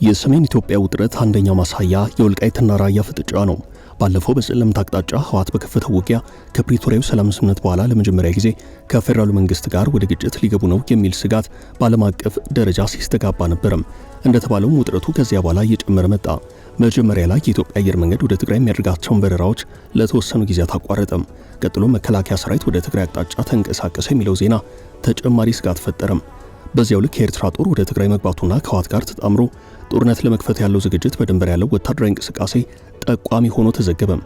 የሰሜን ኢትዮጵያ ውጥረት አንደኛው ማሳያ የወልቃይትና ራያ ፍጥጫ ነው። ባለፈው በጸለምት አቅጣጫ ህወሓት በከፈተው ውጊያ ከፕሪቶሪያው ሰላም ስምምነት በኋላ ለመጀመሪያ ጊዜ ከፌደራሉ መንግስት ጋር ወደ ግጭት ሊገቡ ነው የሚል ስጋት በዓለም አቀፍ ደረጃ ሲስተጋባ ነበርም። እንደተባለው ውጥረቱ ከዚያ በኋላ እየጨመረ መጣ። መጀመሪያ ላይ የኢትዮጵያ አየር መንገድ ወደ ትግራይ የሚያደርጋቸውን በረራዎች ለተወሰኑ ጊዜያት አቋረጠም። ቀጥሎ መከላከያ ሰራዊት ወደ ትግራይ አቅጣጫ ተንቀሳቀሰ የሚለው ዜና ተጨማሪ ስጋት ፈጠረም። በዚያው ልክ የኤርትራ ጦር ወደ ትግራይ መግባቱና ከህወሓት ጋር ተጣምሮ ጦርነት ለመክፈት ያለው ዝግጅት በድንበር ያለው ወታደራዊ እንቅስቃሴ ጠቋሚ ሆኖ ተዘገበም።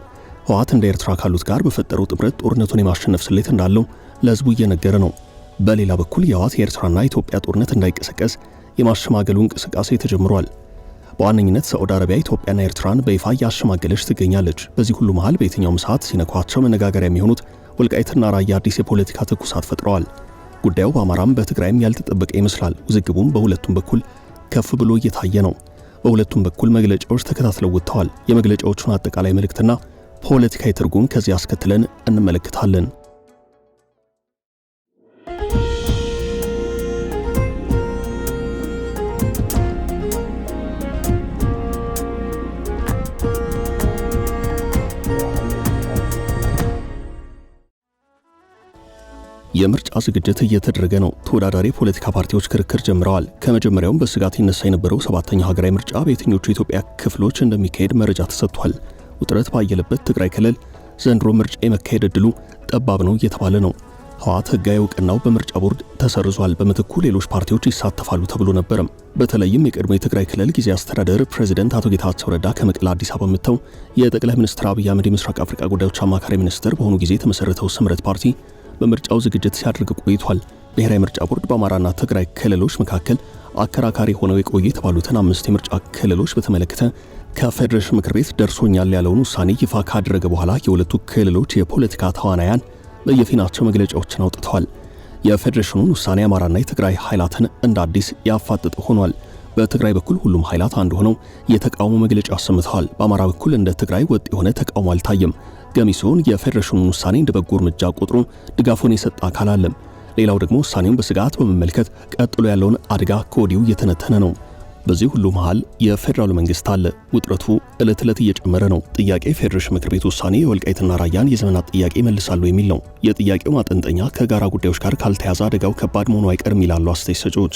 ህወሓት እንደ ኤርትራ ካሉት ጋር በፈጠረው ጥምረት ጦርነቱን የማሸነፍ ስሌት እንዳለው ለህዝቡ እየነገረ ነው። በሌላ በኩል የህወሓት የኤርትራና ኢትዮጵያ ጦርነት እንዳይቀሰቀስ የማሸማገሉ እንቅስቃሴ ተጀምሯል። በዋነኝነት ሳዑዲ አረቢያ ኢትዮጵያና ኤርትራን በይፋ ያሸማገለች ትገኛለች። በዚህ ሁሉ መሃል በየትኛውም ሰዓት ሲነኳቸው መነጋገሪያ የሚሆኑት ወልቃይትና ራያ አዲስ የፖለቲካ ትኩሳት ፈጥረዋል። ጉዳዩ በአማራም በትግራይም ያልተጠበቀ ይመስላል። ውዝግቡም በሁለቱም በኩል ከፍ ብሎ እየታየ ነው። በሁለቱም በኩል መግለጫዎች ተከታትለው ወጥተዋል። የመግለጫዎቹን አጠቃላይ መልእክትና ፖለቲካዊ ትርጉም ከዚህ አስከትለን እንመለከታለን። የምርጫ ዝግጅት እየተደረገ ነው። ተወዳዳሪ ፖለቲካ ፓርቲዎች ክርክር ጀምረዋል። ከመጀመሪያውም በስጋት ይነሳ የነበረው ሰባተኛው ሀገራዊ ምርጫ በየትኞቹ የኢትዮጵያ ክፍሎች እንደሚካሄድ መረጃ ተሰጥቷል። ውጥረት ባየለበት ትግራይ ክልል ዘንድሮ ምርጫ የመካሄድ ዕድሉ ጠባብ ነው እየተባለ ነው። ህወሓት ህጋዊ እውቅናው በምርጫ ቦርድ ተሰርዟል። በምትኩ ሌሎች ፓርቲዎች ይሳተፋሉ ተብሎ ነበርም። በተለይም የቀድሞ የትግራይ ክልል ጊዜያዊ አስተዳደር ፕሬዝዳንት አቶ ጌታቸው ረዳ ከመቀለ አዲስ አበባ መጥተው የጠቅላይ ሚኒስትር አብይ አህመድ የምስራቅ አፍሪካ ጉዳዮች አማካሪ ሚኒስትር በሆኑ ጊዜ የተመሰረተው ስምረት ፓርቲ በምርጫው ዝግጅት ሲያደርግ ቆይቷል። ብሔራዊ ምርጫ ቦርድ በአማራና ትግራይ ክልሎች መካከል አከራካሪ ሆነው የቆዩ የተባሉትን 5 የምርጫ ክልሎች በተመለከተ ከፌዴሬሽን ምክር ቤት ደርሶኛል ያለውን ውሳኔ ይፋ ካደረገ በኋላ የሁለቱ ክልሎች የፖለቲካ ተዋናያን በየፊናቸው መግለጫዎችን አውጥተዋል። የፌዴሬሽኑን ውሳኔ አማራና የትግራይ ኃይላትን እንደ አዲስ ያፋጠጠ ሆኗል። በትግራይ በኩል ሁሉም ኃይላት አንድ ሆነው የተቃውሞ መግለጫ አሰምተዋል። በአማራ በኩል እንደ ትግራይ ወጥ የሆነ ተቃውሞ አልታየም። ገሚሱን የፌዴሬሽኑን ውሳኔ እንደ በጎ እርምጃ ቆጥሮ ድጋፉን የሰጠ አካል አለ። ሌላው ደግሞ ውሳኔውን በስጋት በመመልከት ቀጥሎ ያለውን አደጋ ከወዲሁ እየተነተነ ነው። በዚህ ሁሉ መሃል የፌዴራሉ መንግስት አለ። ውጥረቱ ዕለት ዕለት እየጨመረ ነው። ጥያቄ ፌዴሬሽን ምክር ቤት ውሳኔ የወልቃይትና ራያን የዘመናት ጥያቄ መልሳሉ የሚል ነው። የጥያቄው ማጠንጠኛ ከጋራ ጉዳዮች ጋር ካልተያዘ አደጋው ከባድ መሆኑ አይቀርም ይላሉ አስተያየት ሰጪዎች።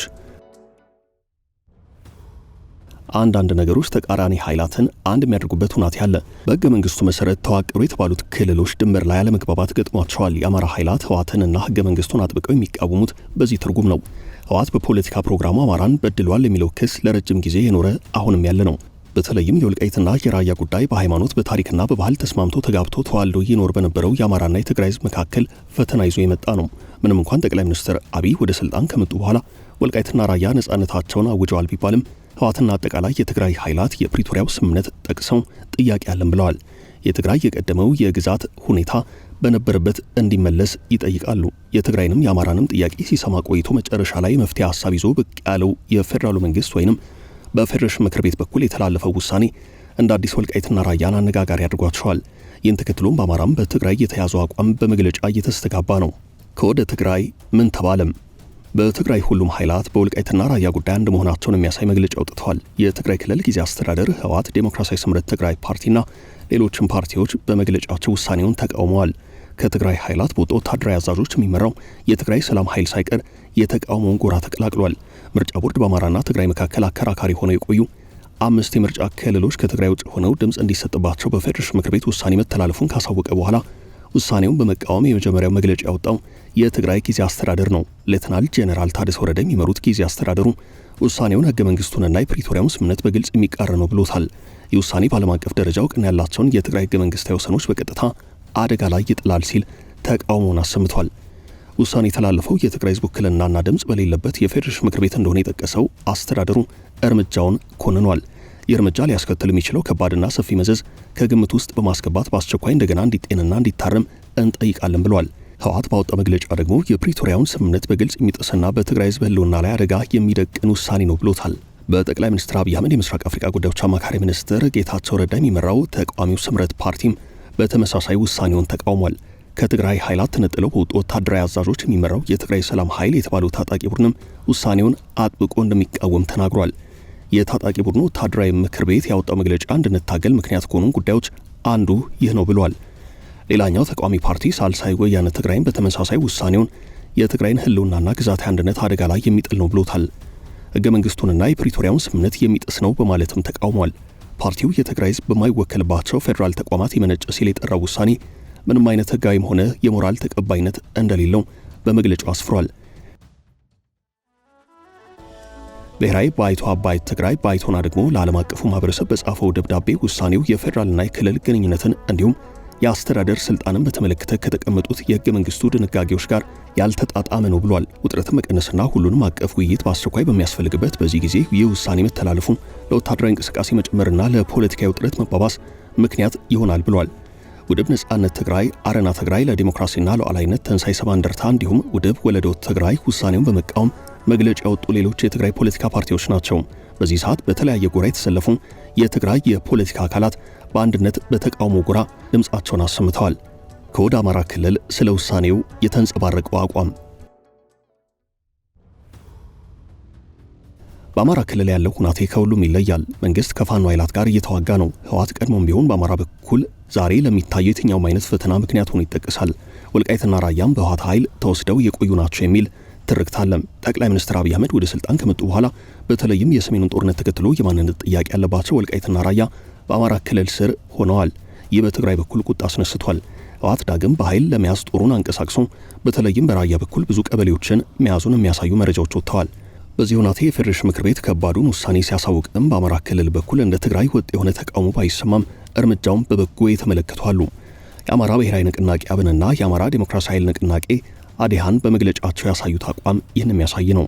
አንዳንድ ነገሮች ተቃራኒ ኃይላትን አንድ የሚያደርጉበት ሁናት ያለ። በሕገ መንግስቱ መሰረት ተዋቀሩ የተባሉት ክልሎች ድንበር ላይ አለመግባባት ገጥሟቸዋል። የአማራ ኃይላት ህወሓትንና ሕገ መንግስቱን አጥብቀው የሚቃወሙት በዚህ ትርጉም ነው። ህወሓት በፖለቲካ ፕሮግራሙ አማራን በድሏል የሚለው ክስ ለረጅም ጊዜ የኖረ አሁንም ያለ ነው። በተለይም የወልቃይትና የራያ ጉዳይ በሃይማኖት በታሪክና በባህል ተስማምቶ ተጋብቶ ተዋልዶ ይኖር በነበረው የአማራና የትግራይ ህዝብ መካከል ፈተና ይዞ የመጣ ነው። ምንም እንኳን ጠቅላይ ሚኒስትር አብይ ወደ ስልጣን ከመጡ በኋላ ወልቃይትና ራያ ነጻነታቸውን አውጀዋል ቢባልም ህወሓትና አጠቃላይ የትግራይ ኃይላት የፕሪቶሪያው ስምምነት ጠቅሰው ጥያቄ አለን ብለዋል። የትግራይ የቀደመው የግዛት ሁኔታ በነበረበት እንዲመለስ ይጠይቃሉ። የትግራይንም የአማራንም ጥያቄ ሲሰማ ቆይቶ መጨረሻ ላይ መፍትሄ ሐሳብ ይዞ ብቅ ያለው የፌዴራሉ መንግስት ወይንም በፌዴሬሽን ምክር ቤት በኩል የተላለፈው ውሳኔ እንደ አዲስ ወልቃይትና ራያን አነጋጋሪ አድርጓቸዋል። ይህን ተከትሎም በአማራም በትግራይ የተያዘው አቋም በመግለጫ እየተስተጋባ ነው። ከወደ ትግራይ ምን ተባለም? በትግራይ ሁሉም ኃይላት በወልቃይትና ራያ ጉዳይ አንድ መሆናቸውን የሚያሳይ መግለጫ አውጥተዋል። የትግራይ ክልል ጊዜያዊ አስተዳደር ህወሓት፣ ዴሞክራሲያዊ ስምረት ትግራይ ፓርቲና ሌሎችም ፓርቲዎች በመግለጫቸው ውሳኔውን ተቃውመዋል። ከትግራይ ኃይላት በወጡ ወታደራዊ አዛዦች የሚመራው የትግራይ ሰላም ኃይል ሳይቀር የተቃውሞውን ጎራ ተቀላቅሏል። ምርጫ ቦርድ በአማራና ትግራይ መካከል አከራካሪ ሆነው የቆዩ 5 የምርጫ ክልሎች ከትግራይ ውጭ ሆነው ድምፅ እንዲሰጥባቸው በፌዴሬሽን ምክር ቤት ውሳኔ መተላለፉን ካሳወቀ በኋላ ውሳኔውን በመቃወም የመጀመሪያው መግለጫ ያወጣው የትግራይ ጊዜያዊ አስተዳደር ነው። ሌተናል ጄኔራል ታደሰ ወረደ የሚመሩት ጊዜያዊ አስተዳደሩ ውሳኔውን ሕገ መንግስቱንና የፕሪቶሪያውን ስምምነት በግልጽ የሚቃረን ነው ብሎታል። ይህ ውሳኔ በዓለም አቀፍ ደረጃ እውቅና ያላቸውን የትግራይ ሕገ መንግስታዊ ወሰኖች በቀጥታ አደጋ ላይ ይጥላል ሲል ተቃውሞውን አሰምቷል። ውሳኔ የተላለፈው የትግራይ ህዝብ ውክልናና ድምፅ በሌለበት የፌዴሬሽን ምክር ቤት እንደሆነ የጠቀሰው አስተዳደሩ እርምጃውን ኮንኗል። ይህ እርምጃ ሊያስከትል የሚችለው ከባድና ሰፊ መዘዝ ከግምት ውስጥ በማስገባት በአስቸኳይ እንደገና እንዲጤንና እንዲታረም እንጠይቃለን ብለዋል። ህወሓት ባወጣው መግለጫ ደግሞ የፕሪቶሪያውን ስምምነት በግልጽ የሚጥስና በትግራይ ህዝብ ህልውና ላይ አደጋ የሚደቅን ውሳኔ ነው ብሎታል። በጠቅላይ ሚኒስትር አብይ አህመድ የምስራቅ አፍሪካ ጉዳዮች አማካሪ ሚኒስትር ጌታቸው ረዳ የሚመራው ተቃዋሚው ስምረት ፓርቲም በተመሳሳይ ውሳኔውን ተቃውሟል። ከትግራይ ኃይላት ተነጥለው በወጡ ወታደራዊ አዛዦች የሚመራው የትግራይ ሰላም ኃይል የተባለው ታጣቂ ቡድንም ውሳኔውን አጥብቆ እንደሚቃወም ተናግሯል። የታጣቂ ቡድኑ ወታደራዊ ምክር ቤት ያወጣው መግለጫ እንድንታገል ምክንያት ከሆኑ ጉዳዮች አንዱ ይህ ነው ብሏል። ሌላኛው ተቃዋሚ ፓርቲ ሳልሳይ ወያነ ትግራይን በተመሳሳይ ውሳኔውን የትግራይን ህልውናና ግዛት አንድነት አደጋ ላይ የሚጥል ነው ብሎታል። ህገ መንግስቱንና የፕሪቶሪያውን ስምምነት የሚጥስ ነው በማለትም ተቃውሟል። ፓርቲው የትግራይ ህዝብ በማይወከልባቸው ፌዴራል ተቋማት የመነጨ ሲል የጠራው ውሳኔ ምንም አይነት ህጋዊም ሆነ የሞራል ተቀባይነት እንደሌለው በመግለጫው አስፍሯል። ብሔራዊ ባይቶ አባይ ትግራይ ባይቶና ደግሞ ለዓለም አቀፉ ማህበረሰብ በጻፈው ደብዳቤ ውሳኔው የፌዴራልና የክልል ግንኙነትን እንዲሁም የአስተዳደር ስልጣንን በተመለከተ ከተቀመጡት የህገ መንግስቱ ድንጋጌዎች ጋር ያልተጣጣመ ነው ብሏል። ውጥረትን መቀነስና ሁሉንም አቀፍ ውይይት በአስቸኳይ በሚያስፈልግበት በዚህ ጊዜ ይህ ውሳኔ መተላለፉ ለወታደራዊ እንቅስቃሴ መጨመርና ለፖለቲካዊ ውጥረት መባባስ ምክንያት ይሆናል ብሏል። ውድብ ነጻነት ትግራይ፣ አረና ትግራይ ለዲሞክራሲና ሉዓላዊነት፣ ተንሳይ ሰባ እንደርታ እንዲሁም ውድብ ወለዶት ትግራይ ውሳኔውን በመቃወም መግለጫ ያወጡ ሌሎች የትግራይ ፖለቲካ ፓርቲዎች ናቸው። በዚህ ሰዓት በተለያየ ጎራ የተሰለፉ የትግራይ የፖለቲካ አካላት በአንድነት በተቃውሞ ጎራ ድምጻቸውን አሰምተዋል። ከወደ አማራ ክልል ስለ ውሳኔው የተንጸባረቀው አቋም በአማራ ክልል ያለው ሁናቴ ከሁሉም ይለያል። መንግስት ከፋኖ ኃይላት ጋር እየተዋጋ ነው። ህወሓት ቀድሞም ቢሆን በአማራ በኩል ዛሬ ለሚታየው የትኛውም አይነት ፈተና ምክንያት ሆኖ ይጠቀሳል። ወልቃይትና ራያም በህወሓት ኃይል ተወስደው የቆዩ ናቸው የሚል ትርክት አለ። ጠቅላይ ሚኒስትር አብይ አህመድ ወደ ስልጣን ከመጡ በኋላ በተለይም የሰሜኑን ጦርነት ተከትሎ የማንነት ጥያቄ ያለባቸው ወልቃይትና ራያ በአማራ ክልል ስር ሆነዋል። ይህ በትግራይ በኩል ቁጣ አስነስቷል። ህወሓት ዳግም በኃይል ለመያዝ ጦሩን አንቀሳቅሶ በተለይም በራያ በኩል ብዙ ቀበሌዎችን መያዙን የሚያሳዩ መረጃዎች ወጥተዋል። በዚህ ሁናቴ የፌዴሬሽን ምክር ቤት ከባዱን ውሳኔ ሲያሳውቅም በአማራ ክልል በኩል እንደ ትግራይ ወጥ የሆነ ተቃውሞ ባይሰማም እርምጃውን በበጎ የተመለከቱ አሉ። የአማራ ብሔራዊ ንቅናቄ አብንና የአማራ ዲሞክራሲያዊ ኃይል ንቅናቄ አዴሃን በመግለጫቸው ያሳዩት አቋም ይህን የሚያሳይ ነው።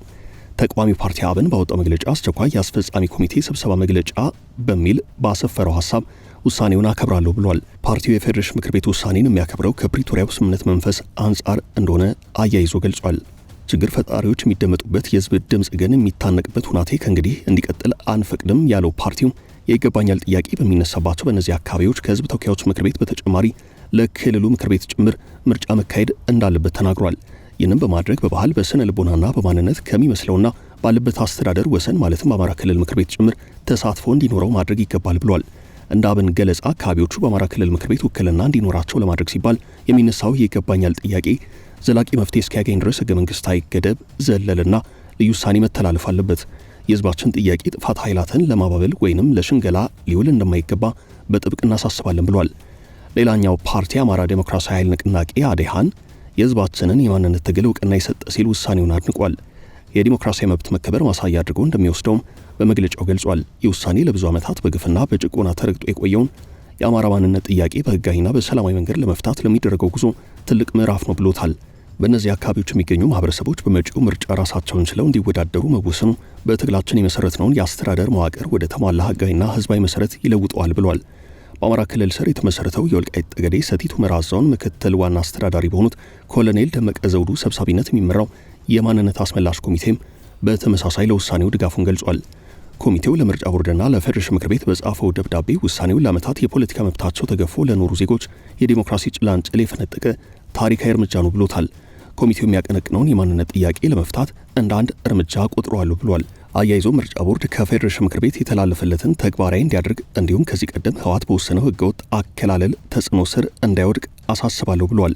ተቃዋሚ ፓርቲ አብን ባወጣው መግለጫ አስቸኳይ የአስፈጻሚ ኮሚቴ ስብሰባ መግለጫ በሚል ባሰፈረው ሐሳብ ውሳኔውን አከብራለሁ ብሏል። ፓርቲው የፌዴሬሽን ምክር ቤት ውሳኔን የሚያከብረው ከፕሪቶሪያው ስምምነት መንፈስ አንጻር እንደሆነ አያይዞ ገልጿል። ችግር ፈጣሪዎች የሚደመጡበት የህዝብ ድምፅ ግን የሚታነቅበት ሁናቴ ከእንግዲህ እንዲቀጥል አንፈቅድም ያለው ፓርቲው የይገባኛል ጥያቄ በሚነሳባቸው በእነዚህ አካባቢዎች ከህዝብ ተወካዮች ምክር ቤት በተጨማሪ ለክልሉ ምክር ቤት ጭምር ምርጫ መካሄድ እንዳለበት ተናግሯል። ይህንም በማድረግ በባህል በስነ ልቦናና በማንነት ከሚመስለውና ባለበት አስተዳደር ወሰን ማለትም በአማራ ክልል ምክር ቤት ጭምር ተሳትፎ እንዲኖረው ማድረግ ይገባል ብሏል። እንደ አብን ገለጻ አካባቢዎቹ በአማራ ክልል ምክር ቤት ውክልና እንዲኖራቸው ለማድረግ ሲባል የሚነሳው የይገባኛል ጥያቄ ዘላቂ መፍትሄ እስኪያገኝ ድረስ ህገ መንግስታዊ ገደብ ዘለልና ልዩ ውሳኔ መተላለፍ አለበት። የህዝባችን ጥያቄ ጥፋት ኃይላትን ለማባበል ወይንም ለሽንገላ ሊውል እንደማይገባ በጥብቅ እናሳስባለን ብሏል። ሌላኛው ፓርቲ አማራ ዲሞክራሲያዊ ኃይል ንቅናቄ አዴሃን የህዝባችንን የማንነት ትግል እውቅና የሰጠ ሲል ውሳኔውን አድንቋል። የዲሞክራሲያዊ መብት መከበር ማሳያ አድርጎ እንደሚወስደውም በመግለጫው ገልጿል። ይህ ውሳኔ ለብዙ ዓመታት በግፍና በጭቆና ተረግጦ የቆየውን የአማራ ማንነት ጥያቄ በህጋዊና በሰላማዊ መንገድ ለመፍታት ለሚደረገው ጉዞ ትልቅ ምዕራፍ ነው ብሎታል። በእነዚህ አካባቢዎች የሚገኙ ማህበረሰቦች በመጪው ምርጫ ራሳቸውን ችለው እንዲወዳደሩ መወሰኑ በትግላችን የመሰረትነውን የአስተዳደር መዋቅር ወደ ተሟላ ህጋዊና ህዝባዊ መሰረት ይለውጠዋል ብሏል። በአማራ ክልል ስር የተመሰረተው የወልቃይት ጠገዴ ሰቲት ሁመራ ዞን ምክትል ዋና አስተዳዳሪ በሆኑት ኮሎኔል ደመቀ ዘውዱ ሰብሳቢነት የሚመራው የማንነት አስመላሽ ኮሚቴም በተመሳሳይ ለውሳኔው ድጋፉን ገልጿል። ኮሚቴው ለምርጫ ቦርድና ለፌዴሬሽን ምክር ቤት በጻፈው ደብዳቤ ውሳኔውን ለዓመታት የፖለቲካ መብታቸው ተገፎ ለኖሩ ዜጎች የዲሞክራሲ ጭላንጭል የፈነጠቀ ታሪካዊ እርምጃ ነው ብሎታል። ኮሚቴው የሚያቀነቅነውን የማንነት ጥያቄ ለመፍታት እንደ አንድ እርምጃ ቆጥሯል ብሏል። አያይዞ ምርጫ ቦርድ ከፌዴሬሽን ምክር ቤት የተላለፈለትን ተግባራዊ እንዲያደርግ እንዲሁም ከዚህ ቀደም ህወሓት በወሰነው ህገወጥ አከላለል ተጽዕኖ ስር እንዳይወድቅ አሳስባለሁ ብሏል።